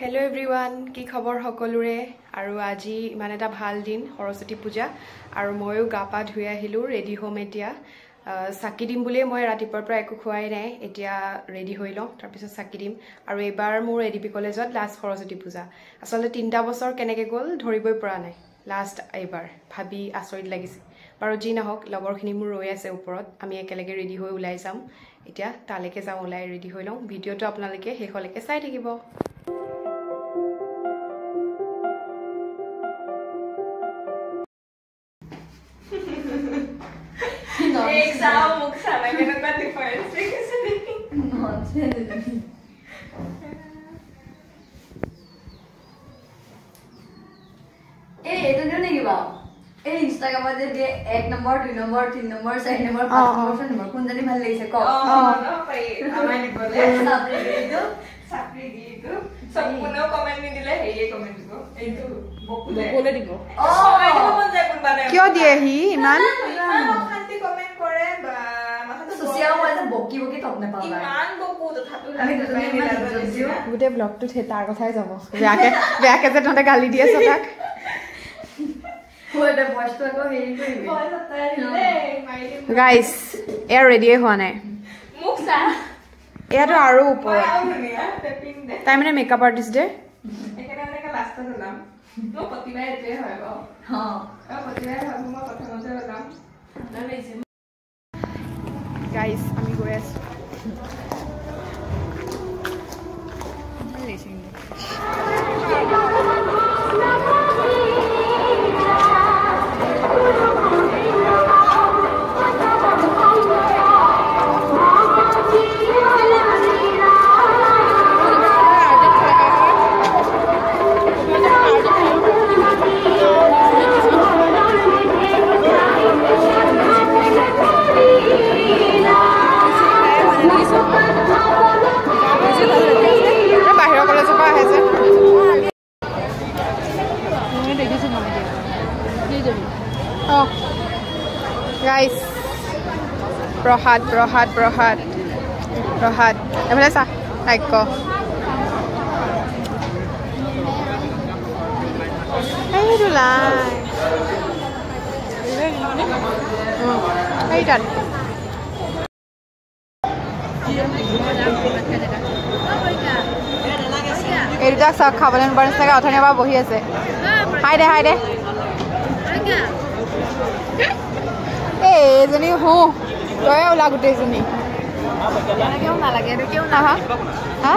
Hello everyone, কি খবৰ সকলোৰে আৰু আজি মানে এটা ভাল দিন সৰস্বতী পূজা আৰু ময়ো গাপা ধুই আহিলো ৰেডি হোম এতিয়া সাকি দিম বুলিয়ে মই ৰাতিপুৱাৰ পৰা একো খোৱাই নাই এতিয়া ৰেডি হৈ লওঁ তাৰ পিছত সাকি দিম আৰু এবাৰ মোৰ এডিপি কলেজত লাষ্ট সৰস্বতী পূজা আসলে 3টা বছৰ কেনেকৈ গ'ল ধৰিবই পৰা নাই লাষ্ট এবাৰ ভাবি আচৰিত লাগিছে বাৰু যি নহওক লগৰখিনি মোৰ ৰৈ আছে ওপৰত আমি একেলগে ৰেডি হৈ ওলাই যাম এতিয়া তালৈকে যাওঁ ওলাই ৰেডি হৈ লওঁ ভিডিঅ'টো আপোনালোকে শেষলৈকে চাই থাকিব एक साव मुख सावा में ना डिफरेंस ए এটা জানে কি বা এই ইনস্টাগ্রামে যে 1 নম্বর 2 নম্বর 3 নম্বর 4 নম্বর 5 নম্বর কোন জানি ভাল লাগিছে ক না ভাই আমায় লিখলে সাপরি দিও সব কোনো কমেন্ট নি দিলে হেয়ে কমেন্ট দিব এইটো বকুলে দিব ও এইটো মন যায় কোন বানে কিয় দিয়ে হি ইমান শান্তি কমেন্ট কৰে বা মাথা তো সোশিয়াল মধ্যে বকি বকি তপ না পাবা ইমান বকু তথাপি আমি তো তুমি দিও গোটে ব্লগটো তাৰ কথাই যাব বেয়াকে যে তহঁতে গালি দি আছ তাক ওটা বস্তু আকৌ হেৰি কৰিবি গাইস এয়া ৰেডিয়ে হোৱা নাই মুখ সা এয়াতো আৰু ওপৰত ধুনীয়া পেপিং দে তাই মানে মেকআপ আৰ্টিষ্ট দে একেবাৰে লাষ্টত ওলাম মই প্ৰতিবাৰে এটোৱে হয় বাও প্ৰতিবাৰে ভাবো মই প্ৰথমতে ওলাম ভাল লাগিছে গাইস আমি গৈ আছো গাইস প্ৰহাদ এফালে চা তাইক এইটো লাই এইটাত এই দুটা চাওক খাবলৈ নোপোৱাৰ নিচিনাকৈ অথনিৰ পৰা বহি আছে হাই দে এজনী হো তই ওলা গোটেইজনী কেউ নালাগে কেউ হা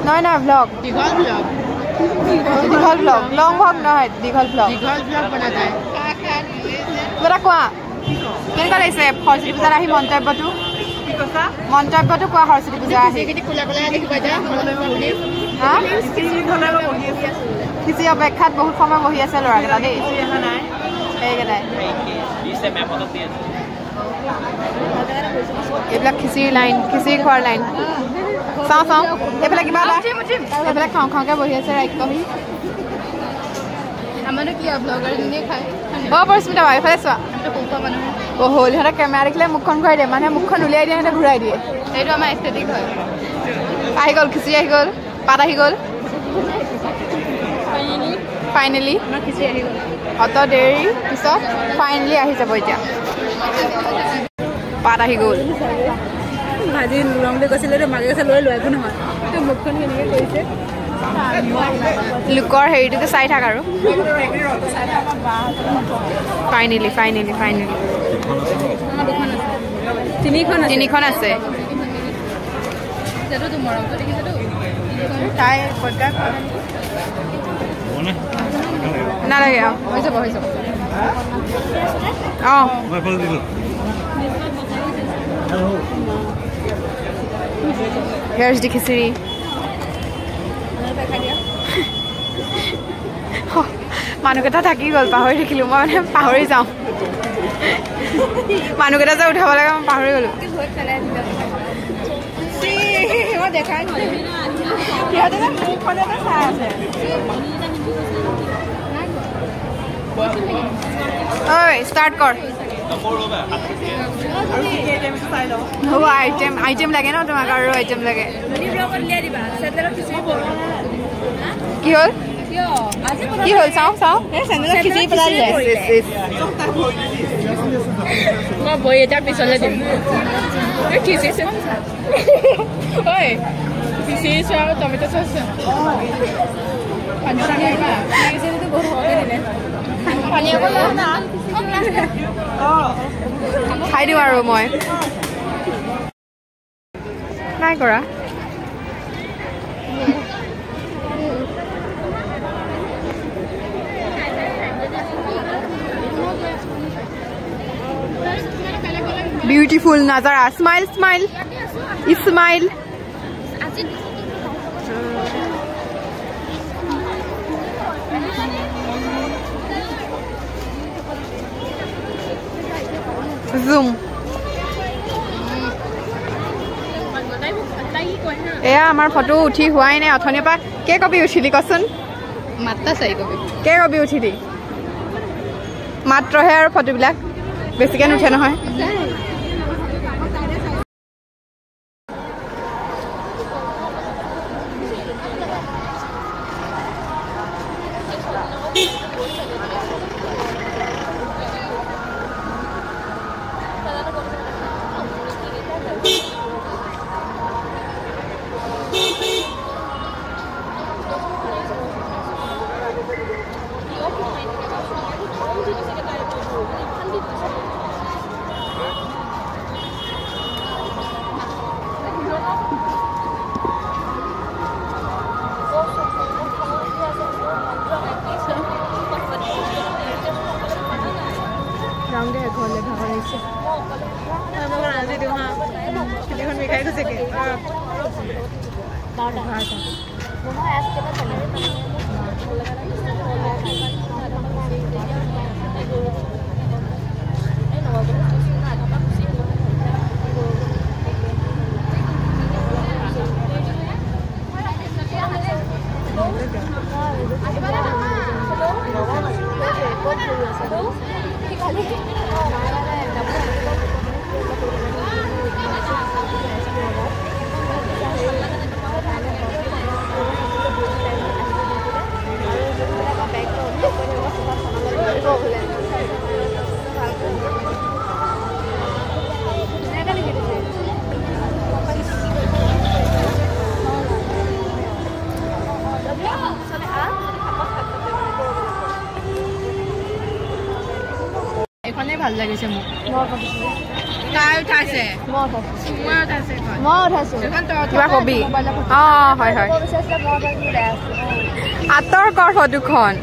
নহয় ব্লগ দীঘল ব্লগ লং ব্লগ নহয় দীঘল ব্লগ বনা যায় কিবা কোৱা কেনেকুৱা লাগিছে সৰস্বতী পূজাত আহি মন্তব্যটো কোৱা সৰস্বতী পূজা আহি খিচি অপেক্ষাত বহুত সময় বহি আছে ল'ৰাকেইটা দেই এইকেইটাই এইবিলাক খিচিৰি খোৱাৰ লাইন চাওঁ এইফালে কিবা এটা এইফালে খাওঁকে বহি আছে ৰাইকহি আমাৰো কি ব্লগাৰজনীয়ে খায় পৰিস্মিতা বাৰু এইফালে চোৱা হ'ল সিহঁতে কেমেৰা দেখিলে মুখখন ঘূৰাই দিয়ে মানুহে মুখখন উলিয়াই দিয়ে সিহঁতে ঘূৰাই দিয়ে এইটো আমাৰ এস্থেটিক হয় আহি গ'ল খিচিৰি আহি গ'ল পাত আহি গ'ল ফাইনেলি অত দেৰি পিছত ফাইনেলি আহি যাব এতিয়া পাত আহি গ'ল ভাজি লম বুলি কৈছিলে মাকে কৈছে লৈ একো নহয় মুখখন কেনেকৈ কৰিছে লোকৰ হেৰিটোকে চাই থাক আৰু ফাইনেলি তিনিখন আছে তাই নালাগে হৈ যাব Here's the খিচিৰি মানুহকেইটা থাকি গ'ল পাহৰি থাকিলোঁ মই মানে পাহৰি যাওঁ মানুহকেইটা যে উঠাব লাগে মই পাহৰি গ'লোঁ ঐ ষ্টাৰ্ট কৰ Oh, item lage na tumhara aru item lage. কি হ'ল কি হ'ল চাওঁ চাওঁ খিচিৰি পেলাই দিলে মই বহি এটা পিছলৈ দিম খিচিৰি ঐ খিচিৰি চোৱা আৰু টমেটো চচ খাই দিওঁ আৰু মই নাই কৰা Beautiful Nazara. Smile, smile. Smile. Zoom. এয়া আমাৰ ফটো উঠি হোৱাই নাই অথনিৰ পৰা কে কপি উঠিলি কচোন মাত্ৰ 4 কপি কে কপি উঠিলি মাত্ৰহে আৰু ফটোবিলাক বেছিকে নুঠে নহয় Rangga ya kalau lebih orang itu. Nama orang nanti dia ha. Kita kan mereka itu seke. Bawa dah. Mama es kita cakap. ভাল লাগিছে মোক কাই উঠাইছে মই উঠাইছে কিবা কবি হয় হয় আঁতৰ কৰ ফটোখন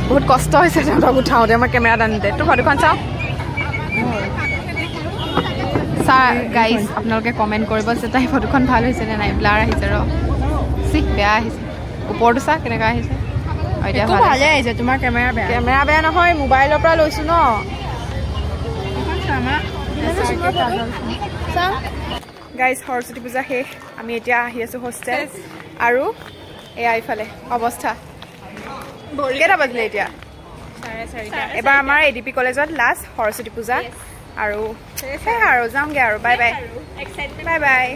বহুত কষ্ট হৈছে তেওঁলোকক উঠাওঁতে মই কেমেৰাত আনোতে তোৰ ফটোখন চাওঁ চাৰ গাইজ আপোনালোকে কমেণ্ট কৰিব যে তাই ফটোখন ভাল হৈছে নে নাই ব্লাৰ আহিছে ৰ চিক বেয়া আহিছে ওপৰটো চা কেনেকুৱা আহিছে ভালে আহিছে তোমাৰ কেমেৰা বেয়া নহয় মোবাইলৰ পৰা লৈছো ন গাইজ সৰস্বতী পূজা শেষ আমি এতিয়া আহি আছো হোষ্টেল আৰু এয়া ইফালে অৱস্থা কেইটা বাজিলে এতিয়া এবাৰ আমাৰ এডিপি কলেজত লাষ্ট সৰস্বতী পূজা আৰু যাওঁগে আৰু বাই বাই বাই বাই